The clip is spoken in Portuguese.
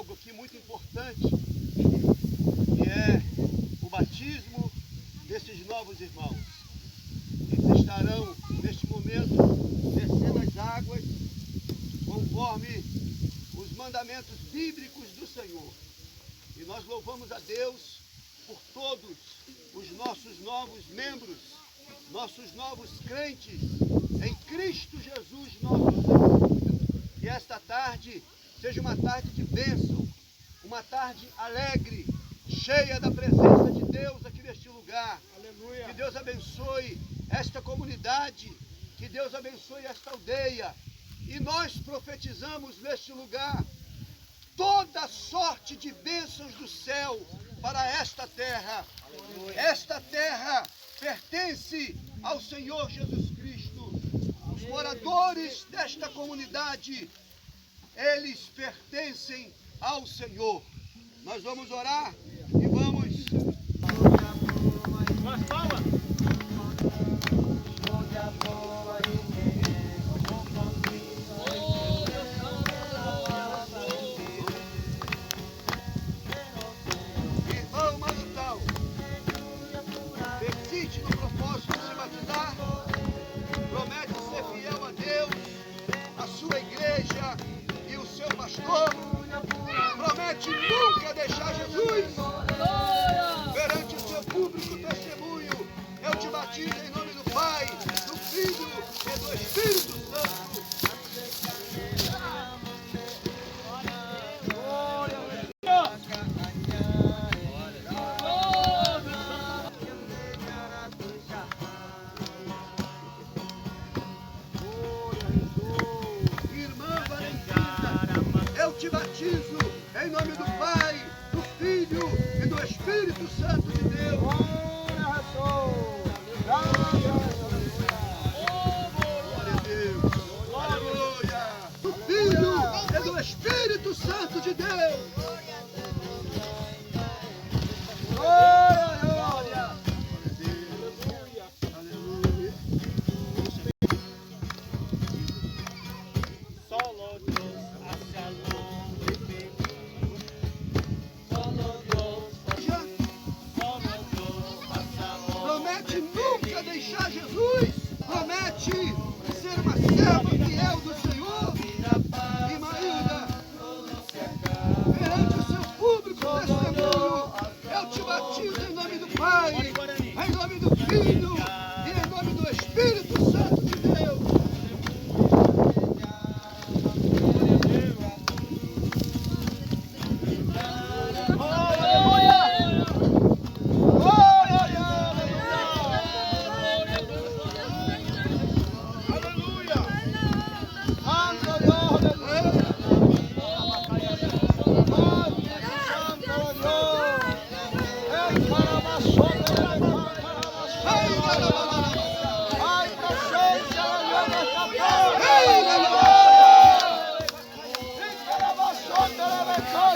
algo aqui muito importante, que é o batismo desses novos irmãos. Eles estarão, neste momento, descendo as águas, conforme os mandamentos bíblicos do Senhor. E nós louvamos a Deus por todos os nossos novos membros, nossos novos crentes em Cristo Jesus, nosso Senhor. Que esta tarde seja uma tarde de bênção, uma tarde alegre, cheia da presença de Deus aqui neste lugar. Aleluia. Que Deus abençoe esta comunidade, que Deus abençoe esta aldeia. E nós profetizamos neste lugar toda sorte de bênçãos do céu para esta terra. Aleluia. Esta terra pertence ao Senhor Jesus Cristo. Os moradores desta comunidade, eles pertencem ao Senhor. Nós vamos orar e vamos... Mas fala! Irmão Manutal, persiste no propósito de se batizar, promete ser fiel a Deus, a sua igreja e o seu pastor, promete nunca deixar Jesus. Perante o seu público testemunho, eu te batizo em nome do Pai, do Filho e do Espírito Santo. Irmã Valentina, eu te batizo em nome do Pai, do Filho e do Espírito Santo de Deus. Glória a Deus. Aleluia. Do Filho e do Espírito Santo de Deus. Glória. Glória a Deus. Aleluia. Solo Dios hacia Promete nunca deixar Jesus. Promete ser uma serva fiel do Senhor. E Maíra, perante o seu público testemunho, eu te batizo em nome do Pai, em nome do Filho e em nome do Espírito Santo de Deus. Hey,